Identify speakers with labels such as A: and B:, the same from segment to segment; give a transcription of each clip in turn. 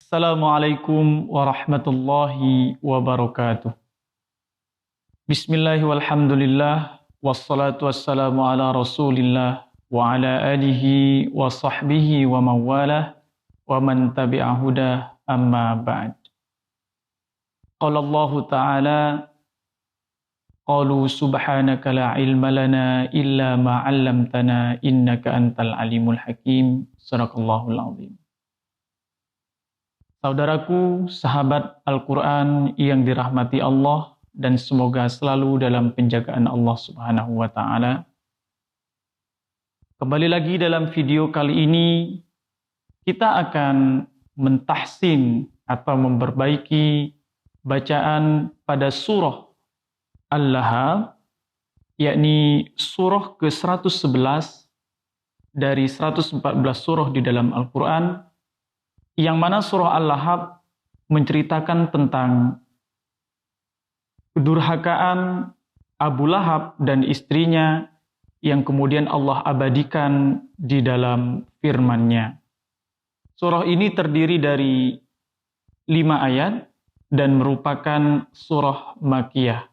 A: Assalamualaikum warahmatullahi wabarakatuh. Bismillah walhamdulillah wassalatu wassalamu ala rasulillah wa ala alihi wa sahbihi wa mawalah wa man tabi'a hudah amma ba'd. Qala Allah ta'ala qalu subhanaka la ilma lana illa ma 'allamtana innaka antal alimul hakim. Sadaqallahul azim. Saudaraku, sahabat Al-Quran yang dirahmati Allah dan semoga selalu dalam penjagaan Allah Subhanahu wa Ta'ala. Kembali lagi dalam video kali ini, kita akan mentahsin atau memperbaiki bacaan pada surah Al-Lahab, yakni surah ke-111 dari 114 surah di dalam Al-Quran, yang mana surah Al-Lahab menceritakan tentang kedurhakaan Abu Lahab dan istrinya yang kemudian Allah abadikan di dalam firman-Nya. Surah ini terdiri dari 5 ayat dan merupakan surah Makkiyah.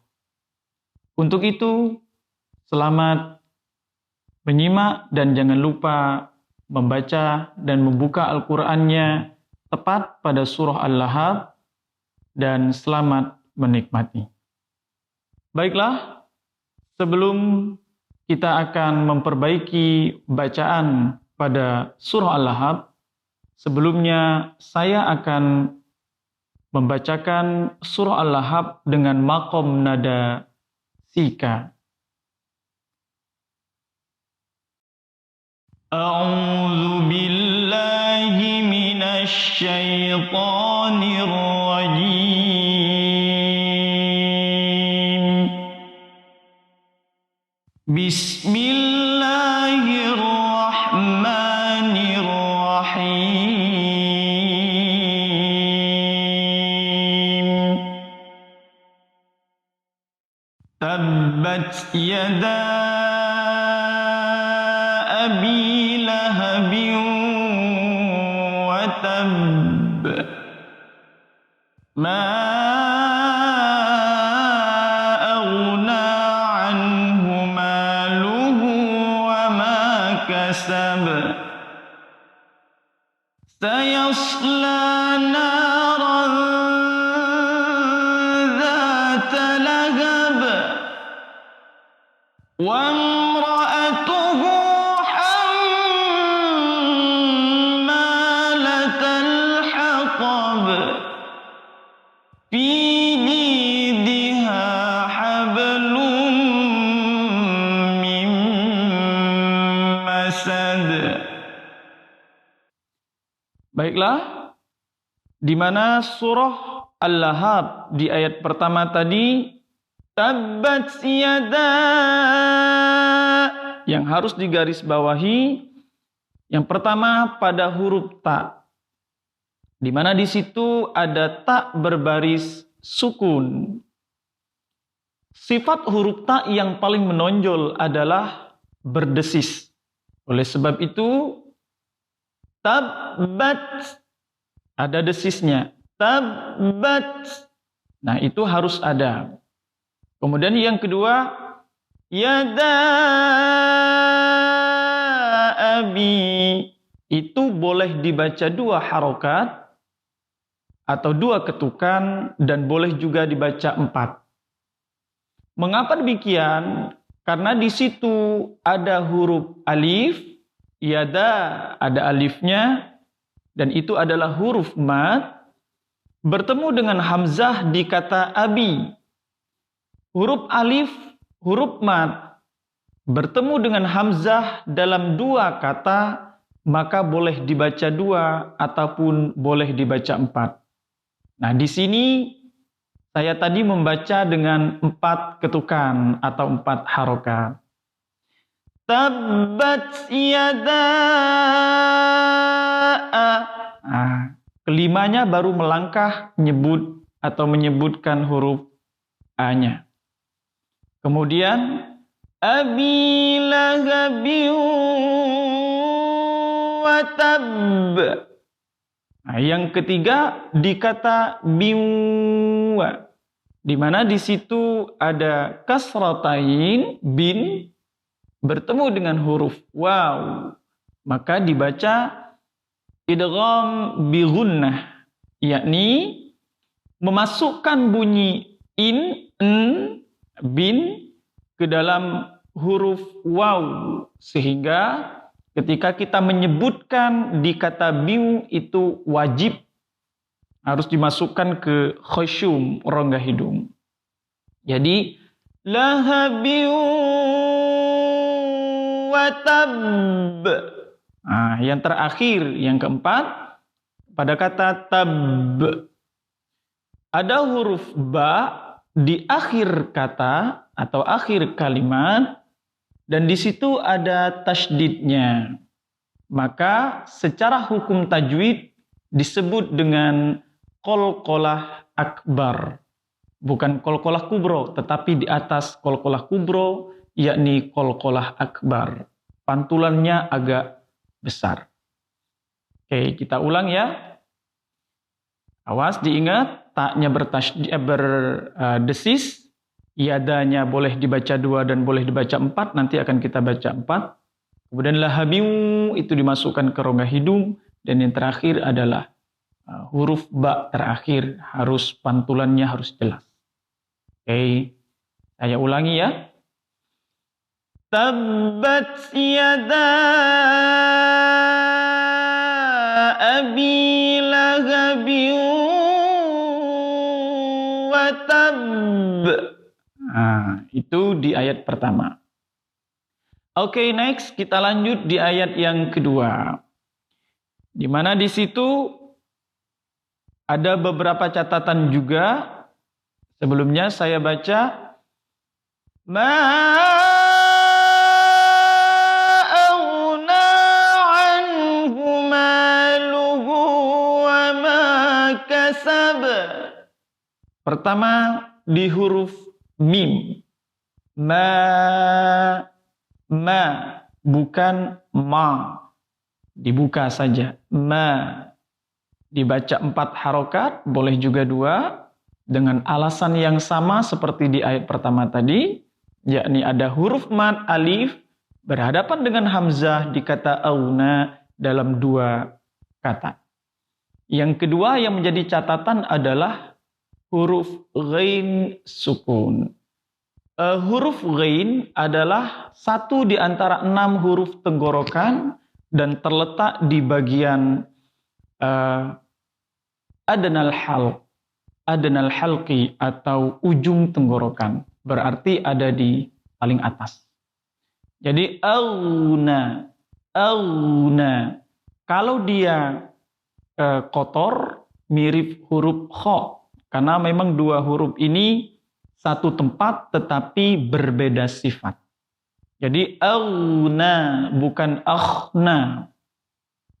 A: Untuk itu, selamat menyimak dan jangan lupa membaca dan membuka Al-Qur'annya tepat pada surah Al-Lahab dan selamat menikmati. Baiklah, sebelum kita akan memperbaiki bacaan pada surah Al-Lahab, sebelumnya saya akan membacakan surah Al-Lahab dengan maqam nada sika. A'udzu billahi minasy syaithanir rajim. Bismillahirrahmanirrahim. Tabbat yada Abi Lahabin wa tabb. Ma aghna anhu maluhu wa ma kasab. Sayasla naran dhata lahab. Wa imra'atuhu fi jidha hablum min masad. Baiklah, di mana surah Al-Lahab di ayat pertama tadi tabbat yada, yang harus digarisbawahi yang pertama pada huruf ta, di mana di situ ada ta berbaris sukun. Sifat huruf ta yang paling menonjol adalah berdesis. Oleh sebab itu, tabbat ada desisnya. Tabbat. Nah, itu harus ada. Kemudian yang kedua, yada abi. Itu boleh dibaca 2 harokat atau 2 ketukan dan boleh juga dibaca 4. Mengapa demikian? Karena di situ ada huruf alif, yada ada alifnya, dan itu adalah huruf mad bertemu dengan hamzah di kata abi. Huruf alif, huruf mad bertemu dengan hamzah dalam 2 kata, maka boleh dibaca 2 ataupun boleh dibaca 4. Nah, di sini saya tadi membaca dengan 4 ketukan atau 4 harokat. Tabbat yada. Kelimanya baru melangkah nyebut atau menyebutkan huruf A-nya. Kemudian Abi Lahabin wa tabb. Nah, yang ketiga di kata biwa, di mana di situ ada kasratain bin bertemu dengan huruf waw, maka dibaca idgham bi gunnah, yakni memasukkan bunyi bin ke dalam huruf waw, sehingga ketika kita menyebutkan di kata biu itu wajib harus dimasukkan ke khusyum, rongga hidung. Jadi lahabiu watab. Nah, yang terakhir, yang keempat, pada kata tab ada huruf ba di akhir kata atau akhir kalimat, dan di situ ada tasydidnya. Maka secara hukum tajwid disebut dengan qalqalah akbar. Bukan qalqalah kubro, tetapi di atas qalqalah kubro, yakni qalqalah akbar. Pantulannya agak besar. Oke, kita ulang ya. Awas, diingat, taknya berdesis, yadanya boleh dibaca 2 dan boleh dibaca 4, nanti akan kita baca 4. Kemudian lahabiu itu dimasukkan ke rongga hidung, dan yang terakhir adalah huruf ba terakhir, harus pantulannya harus jelas. Oke, saya ulangi ya. Tabbat yada abi lahabiu wa tab. Nah, itu di ayat pertama. Oke, next kita lanjut di ayat yang kedua. Di mana di situ ada beberapa catatan juga. Sebelumnya saya baca ma aghna anhu maluhu wa ma kasab. Pertama di huruf mim. Ma, bukan ma. Dibuka saja. Ma. Dibaca 4 harokat, boleh juga 2. Dengan alasan yang sama seperti di ayat pertama tadi, yakni ada huruf mad alif berhadapan dengan hamzah di kata auna dalam 2 kata. Yang kedua yang menjadi catatan adalah huruf ghain sukun. Huruf ghain adalah satu di antara 6 huruf tenggorokan dan terletak di bagian adnal halqi atau ujung tenggorokan, berarti ada di paling atas. Jadi auna. Kalau dia kotor mirip huruf kha, karena memang 2 huruf ini satu tempat tetapi berbeda sifat. Jadi auna bukan akhna.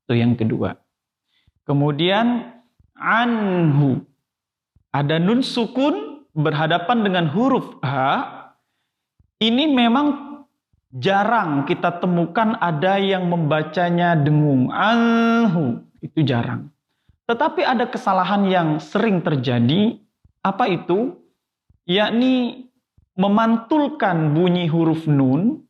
A: Itu yang kedua. Kemudian anhu. Ada nun sukun berhadapan dengan huruf H. Ini memang jarang kita temukan ada yang membacanya dengung. Anhu, itu jarang. Tetapi ada kesalahan yang sering terjadi. Apa itu? Yakni memantulkan bunyi huruf nun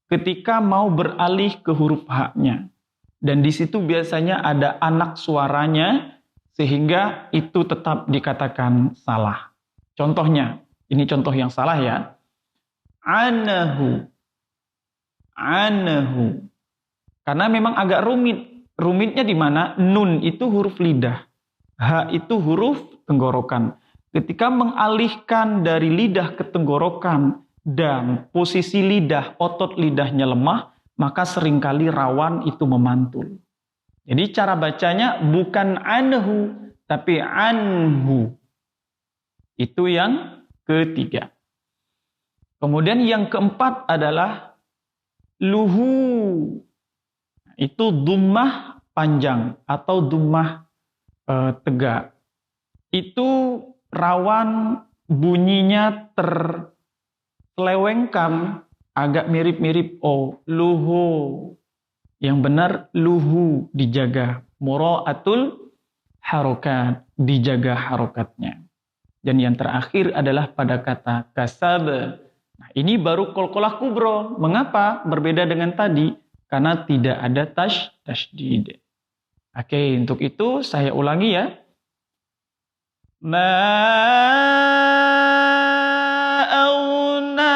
A: ketika mau beralih ke huruf H-nya. Dan di situ biasanya ada anak suaranya, sehingga itu tetap dikatakan salah. Contohnya, ini contoh yang salah ya. Anahu. Karena memang agak rumit. Rumitnya di mana? Nun itu huruf lidah. H itu huruf tenggorokan. Ketika mengalihkan dari lidah ke tenggorokan dan posisi lidah, otot lidahnya lemah, maka seringkali rawan itu memantul. Jadi cara bacanya bukan anhu, tapi anhu. Itu yang ketiga. Kemudian yang keempat adalah luhu. Itu dummah panjang atau dummah tegak. Itu rawan bunyinya terselewengkan, agak mirip-mirip o. Luhu. Yang benar luhu, dijaga Mura'atul harokat, dijaga harokatnya. Dan yang terakhir adalah pada kata kasab. Nah, ini baru qalqalah kubro. Mengapa berbeda dengan tadi? Karena tidak ada tasydid. Oke, untuk itu saya ulangi ya. Ma aghna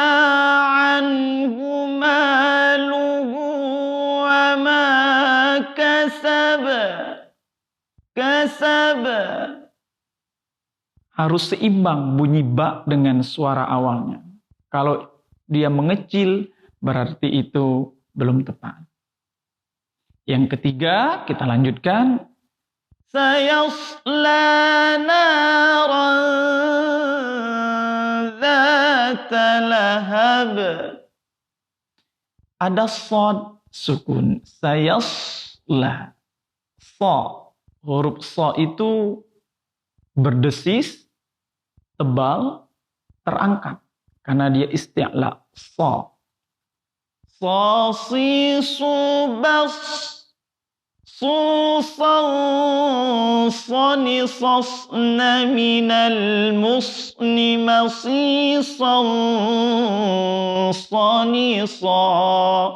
A: anhu maluhu wa ma kasaba. Harus seimbang bunyi ba dengan suara awalnya. Kalau dia mengecil, berarti itu belum tepat. Yang ketiga, kita lanjutkan. Sayasla naran dzata lahab. Ada shad sukun. Sayasla. Sa. Huruf sa itu berdesis, tebal, terangkat. Karena dia isti'la. Sa. Sa si su bas. Susan sani sasna minal musni masisan sani sa.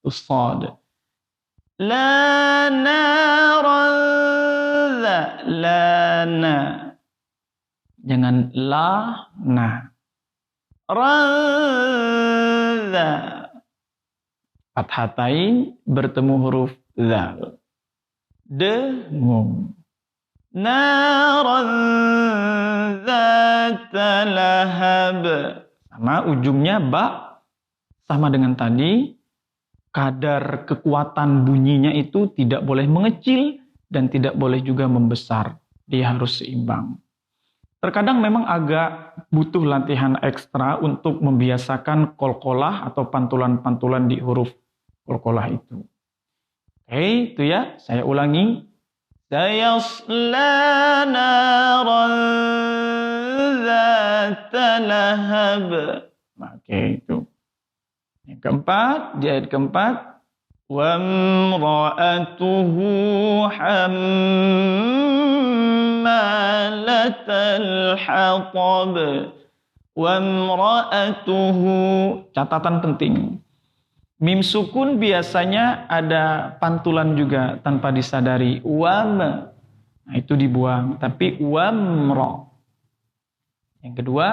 A: Usad. La naran la. La na. Jangan la na. Radha. Fathatain bertemu huruf zal. Dengung. Naran dzata lahab. Sama ujungnya ba. Sama dengan tadi. Kadar kekuatan bunyinya itu tidak boleh mengecil dan tidak boleh juga membesar. Dia harus seimbang. Terkadang memang agak butuh latihan ekstra untuk membiasakan qalqalah atau pantulan-pantulan di huruf qalqalah itu. Oke, itu ya. Saya ulangi. Sayasla naran dzata lahab. Oke, itu. Yang keempat, di ayat keempat. Wamra'atuhu hammalatal hatab. Wamra'atuhu. Catatan penting. Mim sukun biasanya ada pantulan juga tanpa disadari. Wam. Nah, itu dibuang. Tapi wamra. Yang kedua,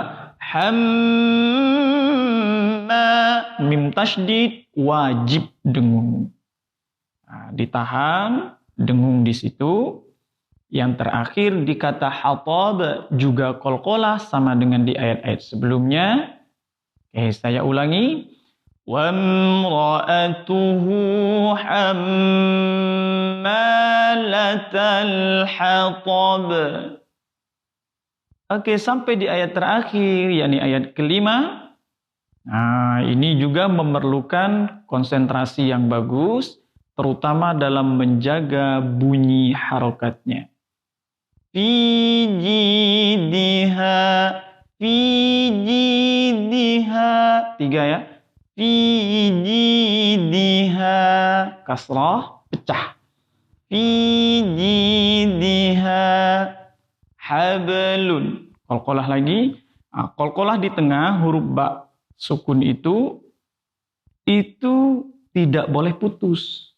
A: mim tasydid wajib dengung. Nah, ditahan, dengung di situ. Yang terakhir di kata hatab juga qalqalah sama dengan di ayat-ayat sebelumnya. Oke, saya ulangi. Wamra'atuhu hammalatal hatab. Oke, sampai di ayat terakhir, yakni ayat kelima. Nah, ini juga memerlukan konsentrasi yang bagus, terutama dalam menjaga bunyi harokatnya. Fi jidha, fi jidha. 3 ya. Fi jidha. Kasrah, pecah. Fi jidha. Hablun. Qalqalah lagi. Nah, qalqalah di tengah huruf ba sukun itu tidak boleh putus.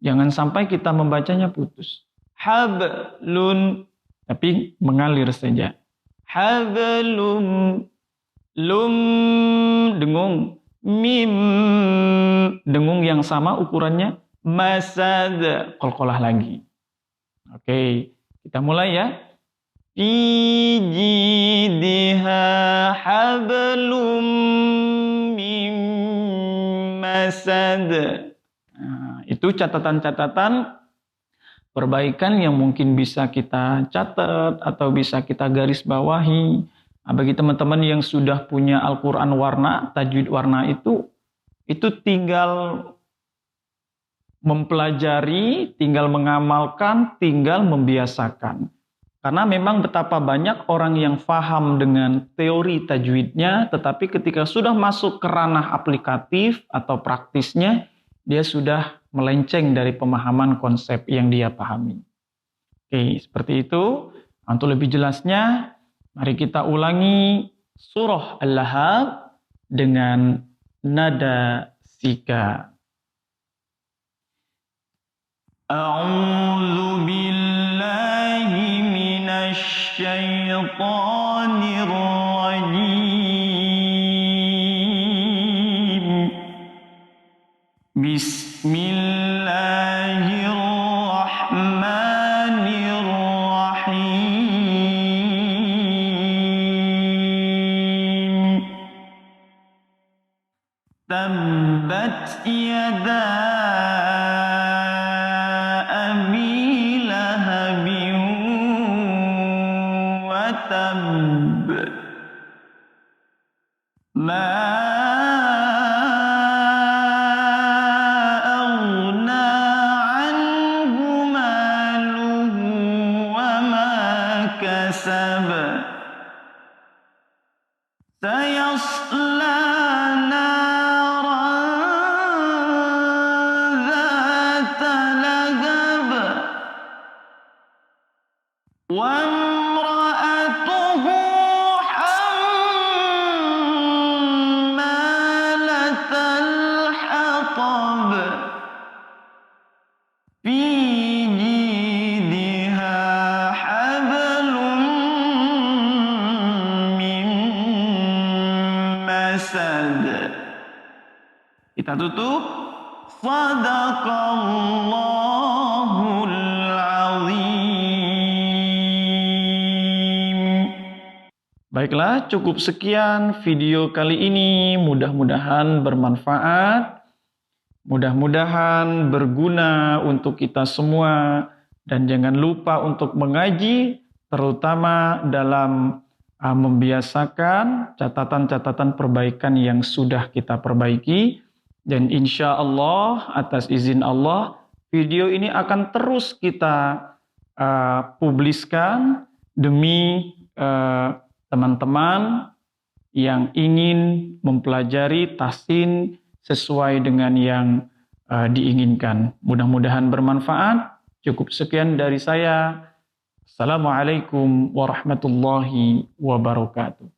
A: Jangan sampai kita membacanya putus. Hablun. Tapi mengalir saja. Hablum. Lum. Dengung. Mim. Dengung yang sama ukurannya. Masad. Qalqalah lagi. Oke. Kita mulai ya. Fi jidha hablum mim masad. Nah, itu catatan-catatan perbaikan yang mungkin bisa kita catat atau bisa kita garis bawahi. Nah, bagi teman-teman yang sudah punya Al-Quran warna, tajwid warna itu tinggal mempelajari, tinggal mengamalkan, tinggal membiasakan. Karena memang betapa banyak orang yang paham dengan teori tajwidnya, tetapi ketika sudah masuk ke ranah aplikatif atau praktisnya, dia sudah melenceng dari pemahaman konsep yang dia pahami. Oke, seperti itu. Untuk lebih jelasnya, mari kita ulangi surah Al-Lahab dengan nada sika. A'udzu billahi minasy syaithanir rajim. Bismillahirrahmanirrahim. Tabbat yada abi lahabin wa tabb. Ma سيصلى نارا ذات لهب وامرأته حمالة الحطب في جيدها حبل من مسد. Kita tutup. Sadaqallahul azim. Baiklah, cukup sekian video kali ini. Mudah-mudahan bermanfaat. Mudah-mudahan berguna untuk kita semua. Dan jangan lupa untuk mengaji, terutama dalam membiasakan catatan-catatan perbaikan yang sudah kita perbaiki. Dan insya Allah, atas izin Allah, video ini akan terus kita publiskan demi teman-teman yang ingin mempelajari tahsin sesuai dengan yang diinginkan. Mudah-mudahan bermanfaat. Cukup sekian dari saya. Assalamualaikum warahmatullahi wabarakatuh.